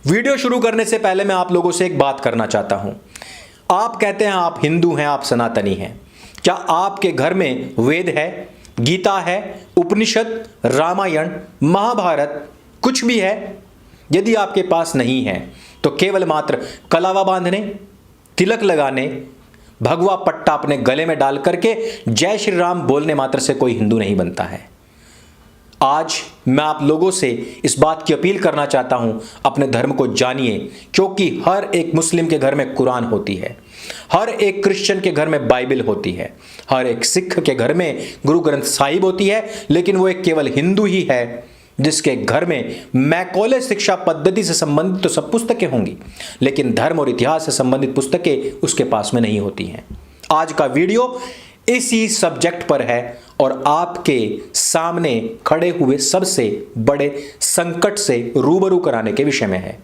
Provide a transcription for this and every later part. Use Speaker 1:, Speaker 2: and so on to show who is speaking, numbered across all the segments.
Speaker 1: Video शुरू करने से पहले मैं आप लोगों से एक बात करना चाहता हूं। आप कहते हैं आप हिंदू हैं, आप सनातनी हैं। क्या आपके घर में वेद है, गीता है, उपनिषद, रामायण, महाभारत कुछ भी है? यदि आपके पास नहीं है तो केवल मात्र कलावा बांधने, तिलक लगाने, भगवा पट्टा अपने गले में डाल करके जय श्री राम बोलने मात्र से कोई हिंदू नहीं बनता है। आज मैं आप लोगों से इस बात की अपील करना चाहता हूं, अपने धर्म को जानिए, क्योंकि हर एक मुस्लिम के घर में कुरान होती है, हर एक क्रिश्चियन के घर में बाइबल होती है, हर एक सिख के घर में गुरु ग्रंथ साहिब होती है, लेकिन वो एक केवल हिंदू ही है जिसके घर में मैकॉले शिक्षा पद्धति से संबंधित तो सब पुस्तकें होंगी, लेकिन धर्म और इतिहास से संबंधित पुस्तकें उसके पास में नहीं होती हैं। आज का वीडियो इसी सब्जेक्ट पर है और आपके सामने खड़े हुए सबसे बड़े संकट से रूबरू कराने के विषय में है।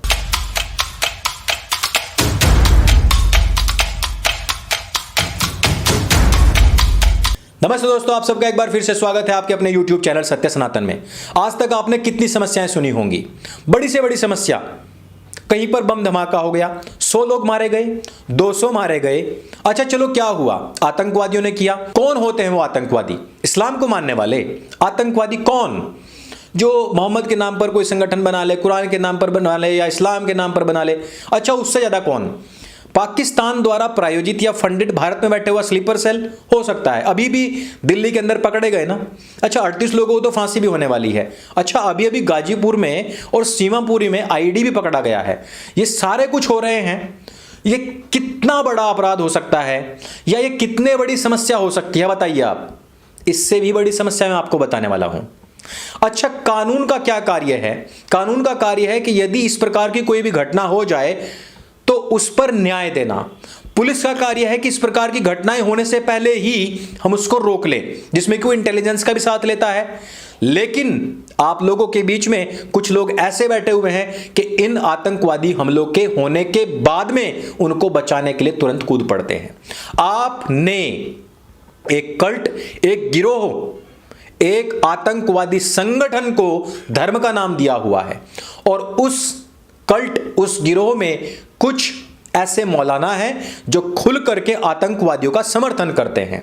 Speaker 1: नमस्ते दोस्तों, आप सबका एक बार फिर से स्वागत है आपके अपने YouTube चैनल सत्य सनातन में। आज तक आपने कितनी समस्याएं सुनी होंगी, बड़ी से बड़ी समस्या। कहीं पर बम धमाका हो गया, 100 लोग मारे गए, 200 मारे गए। अच्छा चलो, क्या हुआ? आतंकवादियों ने किया। कौन होते हैं वो आतंकवादी? इस्लाम को मानने वाले आतंकवादी कौन? जो मोहम्मद के नाम पर कोई संगठन बना ले, कुरान के नाम पर बना ले या इस्लाम के नाम पर बना ले। अच्छा, उससे ज्यादा कौन? पाकिस्तान द्वारा प्रायोजित या फंडेड भारत में बैठे हुआ स्लीपर सेल हो सकता है। अभी भी दिल्ली के अंदर पकड़े गए ना। अच्छा, 38 लोगों को तो फांसी भी होने वाली है। अच्छा, अभी अभी गाजीपुर में और सीमापुरी में आईडी भी पकड़ा गया है। ये सारे कुछ हो रहे हैं। ये कितना बड़ा अपराध हो सकता है या ये कितने बड़ी समस्या हो सकती है, बताइए आप। इससे भी बड़ी समस्या मैं आपको बताने वाला हूं। अच्छा, कानून का क्या कार्य है? कानून का कार्य है कि यदि इस प्रकार की कोई भी घटना हो जाए तो उस पर न्याय देना। पुलिस का कार्य है कि इस प्रकार की घटनाएं होने से पहले ही हम उसको रोक लें, जिसमें कि वो इंटेलिजेंस का भी साथ लेता है। लेकिन आप लोगों के बीच में कुछ लोग ऐसे बैठे हुए हैं कि इन आतंकवादी हमलों के होने के बाद में उनको बचाने के लिए तुरंत कूद पड़ते हैं। आपने एक कल्ट, एक गिरोह, एक आतंकवादी संगठन को धर्म का नाम दिया हुआ है और उस कल्ट, उस गिरोह में कुछ ऐसे मौलाना हैं जो खुल करके आतंकवादियों का समर्थन करते हैं।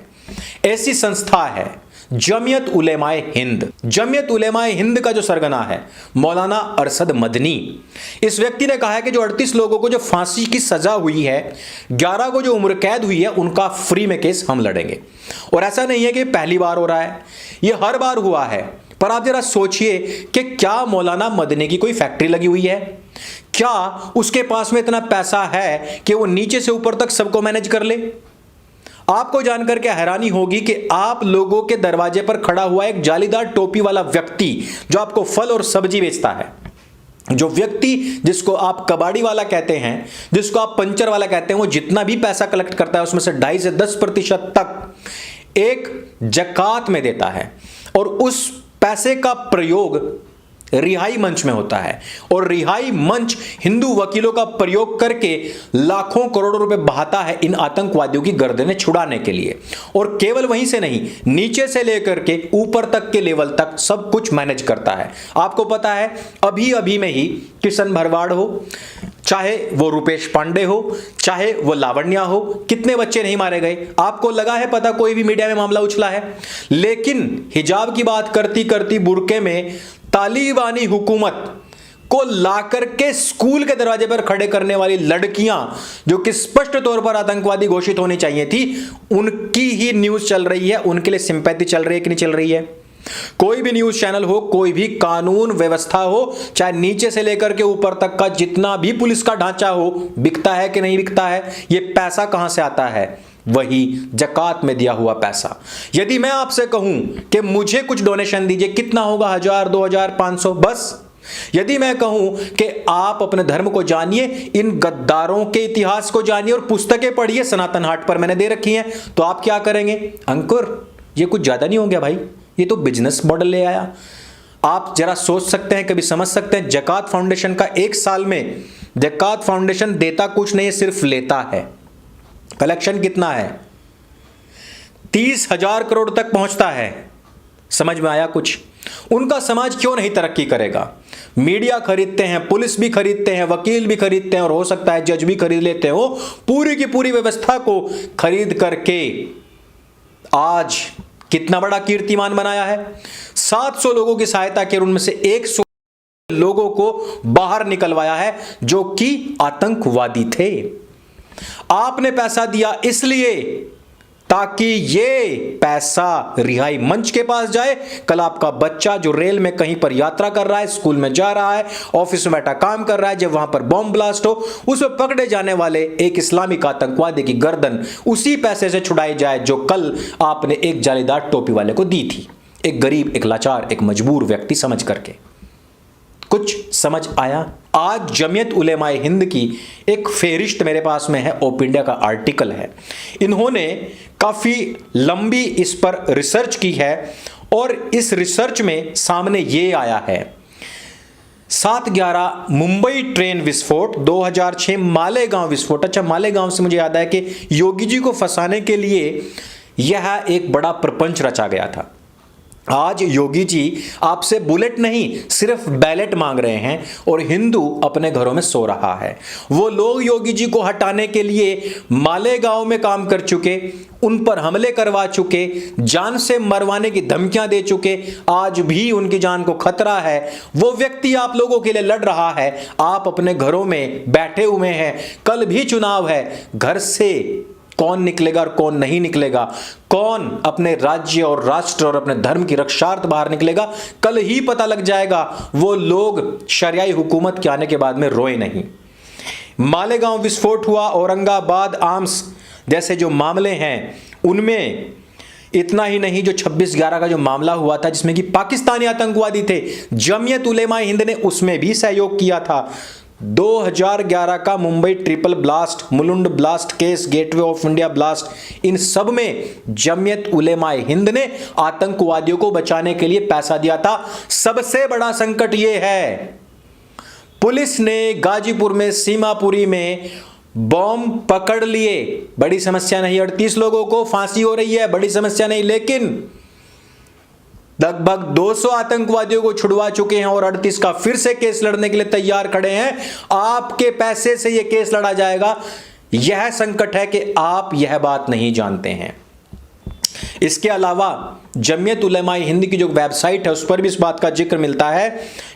Speaker 1: ऐसी संस्था है जमियत उलेमाए हिंद। जमियत उलेमाए हिंद का जो सरगना है मौलाना अरशद मदनी, इस व्यक्ति ने कहा है कि जो 38 लोगों को जो फांसी की सजा हुई है, 11 को जो उम्र कैद हुई है, उनका फ्री में केस हम लड़ेंगे। और ऐसा नहीं है कि पहली बार हो रहा है, यह हर बार हुआ है। पर आप जरा सोचिए कि क्या मौलाना मदनी की कोई फैक्ट्री लगी हुई है? क्या उसके पास में इतना पैसा है कि वो नीचे से ऊपर तक सबको मैनेज कर ले? आपको जानकर के हैरानी होगी कि आप लोगों के दरवाजे पर खड़ा हुआ एक जालीदार टोपी वाला व्यक्ति जो आपको फल और सब्जी बेचता है, जो व्यक्ति जिसको आप कबाड़ी वाला कहते हैं, जिसको आप पंचर वाला कहते हैं, वो जितना भी पैसा कलेक्ट करता है उसमें से 2.5 से 10% तक एक ज़कात में देता है और उस पैसे का प्रयोग रिहाई मंच में होता है। और रिहाई मंच हिंदू वकीलों का प्रयोग करके लाखों करोड़ों रुपए बहाता है इन आतंकवादियों की गर्दनें छुड़ाने के लिए। और केवल वहीं से नहीं, नीचे से लेकर के ऊपर तक के लेवल तक सब कुछ मैनेज करता है। आपको पता है, अभी अभी में ही किशन भरवाड़ हो, चाहे वो रुपेश पांडे हो, चाहे वो लावण्या हो, कितने बच्चे नहीं मारे गए? आपको लगा है पता? कोई भी मीडिया में मामला उछला है? लेकिन हिजाब की बात करती करती बुर्के में तालिबानी हुकूमत को लाकर के स्कूल के दरवाजे पर खड़े करने वाली लड़कियां, जो कि स्पष्ट तौर पर आतंकवादी घोषित होनी चाहिए थी, उनकी ही न्यूज चल रही है। उनके लिए सिंपैथी चल रही है कि नहीं चल रही है? कोई भी न्यूज चैनल हो, कोई भी कानून व्यवस्था हो, चाहे नीचे से लेकर के ऊपर तक का जितना भी पुलिस का ढांचा हो, बिकता है कि नहीं बिकता है? ये पैसा कहां से आता है? वही ज़कात में दिया हुआ पैसा। यदि मैं आपसे कहूं कि मुझे कुछ डोनेशन दीजिए, कितना होगा? 1000, 2000, 500 बस। यदि मैं कहूं कि आप अपने धर्म को जानिए, इन गद्दारों के इतिहास को जानिए और पुस्तकें पढ़िए, सनातन हाट पर मैंने दे रखी हैं, तो आप क्या करेंगे? अंकुर, ये कुछ ज्यादा नहीं हो गया भाई? ये तो बिजनेस मॉडल ले आया। आप जरा सोच सकते हैं, कभी समझ सकते हैं? ज़कात फाउंडेशन का एक साल में, ज़कात फाउंडेशन देता कुछ नहीं है, सिर्फ लेता है। कलेक्शन कितना है? 30,000 करोड़ तक पहुंचता है। समझ में आया कुछ? उनका समाज क्यों नहीं तरक्की करेगा? मीडिया खरीदते हैं, पुलिस भी खरीदते हैं, वकील भी खरीदते हैं और हो सकता है जज भी खरीद लेते हो। पूरी की पूरी व्यवस्था को खरीद करके आज कितना बड़ा कीर्तिमान बनाया है। 700 लोगों की सहायता की और उनमें से 100 लोगों को बाहर निकलवाया है जो कि आतंकवादी थे। आपने पैसा दिया इसलिए ताकि ये पैसा रिहाई मंच के पास जाए। कल आपका बच्चा जो रेल में कहीं पर यात्रा कर रहा है, स्कूल में जा रहा है, ऑफिस में बैठा काम कर रहा है, जब वहां पर बॉम्ब ब्लास्ट हो, उसमें पकड़े जाने वाले एक इस्लामिक आतंकवादी की गर्दन उसी पैसे से छुड़ाई जाए जो कल आपने एक जालीदार टोपी वाले को दी थी। एक गरीब, एक लाचार, एक मजबूर व्यक्ति समझ करके। कुछ समझ आया? आज जमीयत उलेमाए हिंद की एक फेहरिस्त मेरे पास में है, ओप इंडिया का आर्टिकल है। इन्होंने काफी लंबी इस पर रिसर्च की है और इस रिसर्च में सामने ये आया है 7/11 मुंबई ट्रेन विस्फोट, 2006 मालेगांव विस्फोट। अच्छा, मालेगांव से मुझे याद है कि योगी जी को फंसाने के लिए यह एक बड़ा प्रपंच रचा गया था। आज योगी जी आपसे बुलेट नहीं, सिर्फ बैलेट मांग रहे हैं और हिंदू अपने घरों में सो रहा है। वो लोग योगी जी को हटाने के लिए मालेगांव में काम कर चुके, उन पर हमले करवा चुके, जान से मरवाने की धमकियां दे चुके, आज भी उनकी जान को खतरा है। वो व्यक्ति आप लोगों के लिए लड़ रहा है, आप अपने घरों में बैठे हुए हैं। कल भी चुनाव है, घर से कौन निकलेगा और कौन नहीं निकलेगा, कौन अपने राज्य और राष्ट्र और अपने धर्म की रक्षार्थ बाहर निकलेगा, कल ही पता लग जाएगा। वो लोग शरियाई हुकूमत के आने के बाद में रोए नहीं। मालेगांव विस्फोट हुआ, औरंगाबाद आर्म्स जैसे जो मामले हैं उनमें इतना ही नहीं, जो 26/11 का जो मामला हुआ था जिसमें कि पाकिस्तानी आतंकवादी थे, जमीयत उलेमा हिंद ने उसमें भी सहयोग किया था। 2011 का Mumbai triple blast, Mulund blast case, gateway of India blast, इन सब में जमीयत उलेमाए हिंद ने आतंकवादियों को बचाने के लिए पैसा दिया था। सबसे बड़ा संकट यह है, पुलिस ने गाजीपुर में, सीमापुरी में बॉम्ब पकड़ लिए, बड़ी समस्या नहीं। 38 लोगों को फांसी हो रही है, बड़ी समस्या नहीं। लेकिन लगभग 200 आतंकवादियों को छुड़वा चुके हैं और 38 का फिर से केस लड़ने के लिए तैयार खड़े हैं। आपके पैसे से यह केस लड़ा जाएगा। यह संकट है कि आप यह बात नहीं जानते हैं। इसके अलावा जमीयत उलेमाए हिंद की जो वेबसाइट है उस पर भी इस बात का जिक्र मिलता है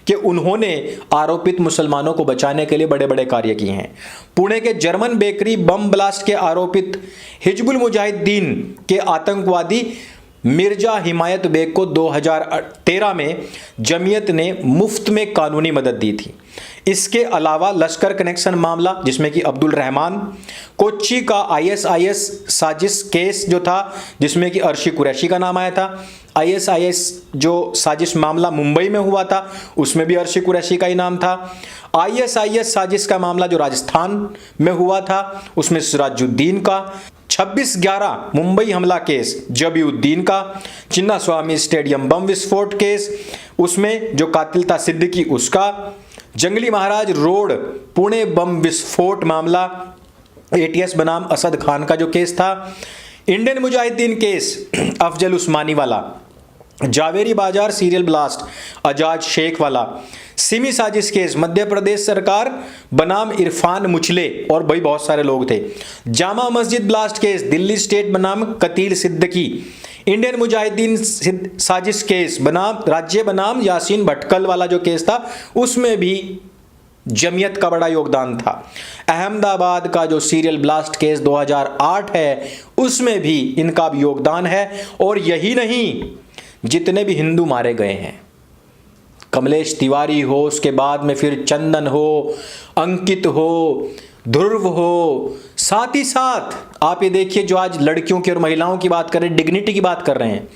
Speaker 1: कि उन्होंने आरोपित मुसलमानों को बचाने के लिए बड़े बड़े कार्य किए हैं। पुणे के जर्मन बेकरी बम ब्लास्ट के आरोपित हिजबुल मुजाहिदीन के आतंकवादी मिर्जा हिमायत बेग को 2013 में जमीयत ने मुफ्त में कानूनी मदद दी थी। इसके अलावा लश्कर कनेक्शन मामला जिसमें कि अब्दुल रहमान, कोच्चि का ISIS साजिश केस जो था जिसमें कि अर्शी कुरैशी का नाम आया था, ISIS जो साजिश मामला मुंबई में हुआ था उसमें भी अर्शी कुरैशी का ही नाम था। ISIS साजिश का मामला जो राजस्थान में हुआ था उसमें सिराजुद्दीन का। 26/11 मुंबई हमला केस जबीउद्दीन का। चिन्ना स्वामी स्टेडियम बम विस्फोट केस उसमें जो कातिल था सिद्दीकी उसका। जंगली महाराज रोड पुणे बम विस्फोट मामला ATS बनाम असद खान का जो केस था। इंडियन मुजाहिदीन केस अफजल उस्मानी वाला। जावेरी बाजार सीरियल ब्लास्ट अजाज शेख वाला। सिमी साजिश केस मध्य प्रदेश सरकार बनाम इरफान मुचले और भाई बहुत सारे लोग थे। Jama Masjid blast case Delhi state बनाम कतील सिद्दीकी। इंडियन मुजाहिदीन साजिश केस बनाम राज्य बनाम यासीन भटकल वाला जो केस था उसमें भी जमीयत का बड़ा योगदान था। अहमदाबाद का जो सीरियल ब्लास्ट केस 2008 है उसमें भी इनका भी योगदान है। और यही नहीं, जितने भी हिंदू मारे गए हैं, कमलेश तिवारी हो, उसके बाद में फिर चंदन हो, अंकित हो, ध्रुव हो, साथ ही साथ आप ये देखिए जो आज लड़कियों की और महिलाओं की बात कर रहे हैं, डिग्निटी की बात कर रहे हैं,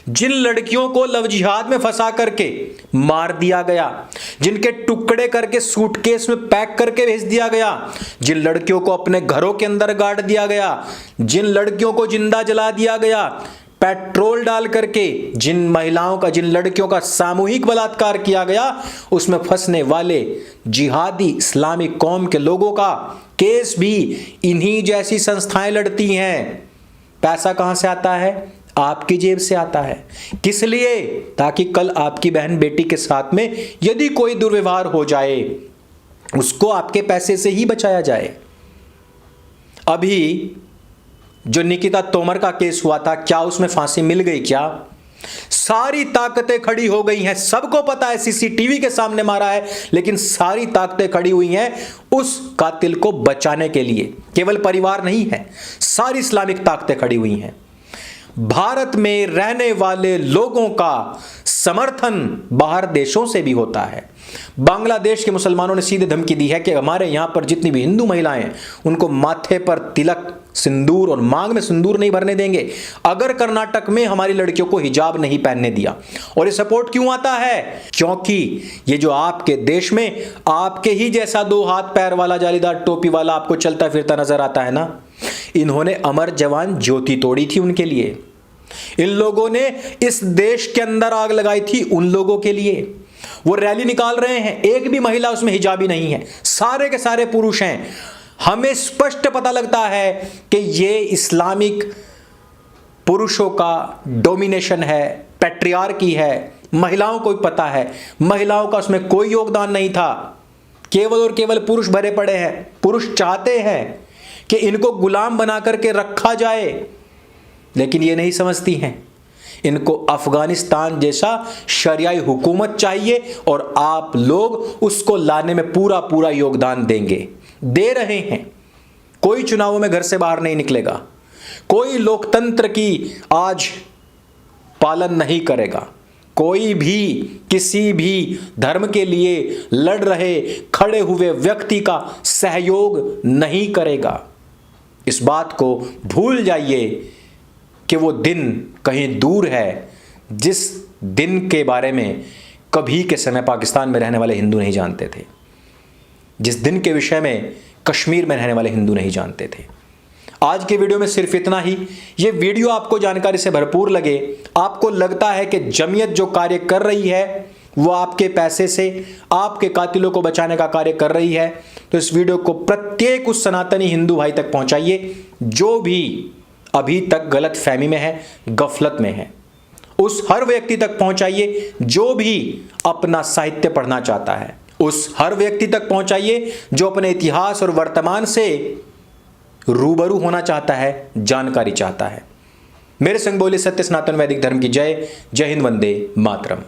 Speaker 1: जिन लड़कियों को लव जिहाद में फंसा करके मार दिया गया, जिनके टुकड़े करके सूटकेस में पैक करके भेज दिया गया, जिन लड़कियों को अपने घरों के अंदर गाड़ दिया गया, जिन लड़कियों को जिंदा जला दिया गया, पेट्रोल डाल करके जिन महिलाओं का, जिन लड़कियों का सामूहिक बलात्कार किया गया, उसमें फंसने वाले जिहादी इस्लामिक कौम के लोगों का केस भी इन्हीं जैसी संस्थाएं लड़ती हैं। पैसा कहां से आता है? आपकी जेब से आता है। किस लिए? ताकि कल आपकी बहन बेटी के साथ में यदि कोई दुर्व्यवहार हो जाए, उसको आपके पैसे से ही बचाया जाए। अभी जो निकिता तोमर का केस हुआ था, क्या उसमें फांसी मिल गई? क्या सारी ताकतें खड़ी हो गई हैं, सबको पता है सीसीटीवी के सामने मारा है, लेकिन सारी ताकतें खड़ी हुई हैं उस कातिल को बचाने के लिए। केवल परिवार नहीं है, सारी इस्लामिक ताकतें खड़ी हुई हैं। भारत में रहने वाले लोगों का समर्थन बाहर देशों से भी होता है। बांग्लादेश के मुसलमानों ने सीधे धमकी दी है कि हमारे यहां पर जितनी भी हिंदू महिलाएं हैं, उनको माथे पर तिलक, सिंदूर और मांग में सिंदूर नहीं भरने देंगे अगर कर्नाटक में हमारी लड़कियों को हिजाब नहीं पहनने दिया। और ये सपोर्ट क्यों आता है? क्योंकि ये जो आपके देश में आपके ही जैसा 2 हाथ पैर वाला जालीदार टोपी वाला आपको चलता फिरता नजर आता है ना, इन्होंने अमर जवान ज्योति तोड़ी थी उनके लिए। इन लोगों ने इस देश के अंदर आग लगाई थी उन लोगों के लिए। वो रैली निकाल रहे हैं, एक भी महिला उसमें हिजाबी नहीं है, सारे के सारे पुरुष हैं। हमें स्पष्ट पता लगता है कि ये इस्लामिक पुरुषों का डोमिनेशन है, पैट्रियार्की है। महिलाओं को भी पता है, महिलाओं का उसमें कोई योगदान नहीं था। केवल और केवल पुरुष भरे पड़े हैं। पुरुष चाहते हैं कि इनको गुलाम बना करके रखा जाए, लेकिन ये नहीं समझती हैं। इनको अफगानिस्तान जैसा शरियाई हुकूमत चाहिए और आप लोग उसको लाने में पूरा पूरा योगदान देंगे, दे रहे हैं। कोई चुनावों में घर से बाहर नहीं निकलेगा, कोई लोकतंत्र की आज पालन नहीं करेगा, कोई भी किसी भी धर्म के लिए लड़ रहे खड़े हुए व्यक्ति का सहयोग नहीं करेगा। इस बात को भूल जाइए कि वो दिन कहीं दूर है जिस दिन के बारे में कभी के समय पाकिस्तान में रहने वाले हिंदू नहीं जानते थे, जिस दिन के विषय में कश्मीर में रहने वाले हिंदू नहीं जानते थे। आज के वीडियो में सिर्फ इतना ही। ये वीडियो आपको जानकारी से भरपूर लगे, आपको लगता है कि जमीयत जो कार्य कर रही है वो आपके पैसे से आपके कातिलों को बचाने का कार्य कर रही है, तो इस वीडियो को प्रत्येक उस सनातनी हिंदू भाई तक पहुंचाइए जो भी अभी तक गलत फहमी में है, गफलत में है। उस हर व्यक्ति तक पहुंचाइए जो भी अपना साहित्य पढ़ना चाहता है, उस हर व्यक्ति तक पहुंचाइए जो अपने इतिहास और वर्तमान से रूबरू होना चाहता है, जानकारी चाहता है। मेरे संग बोले सत्य सनातन वैदिक धर्म की जय। जय हिंद, वंदे मातरम।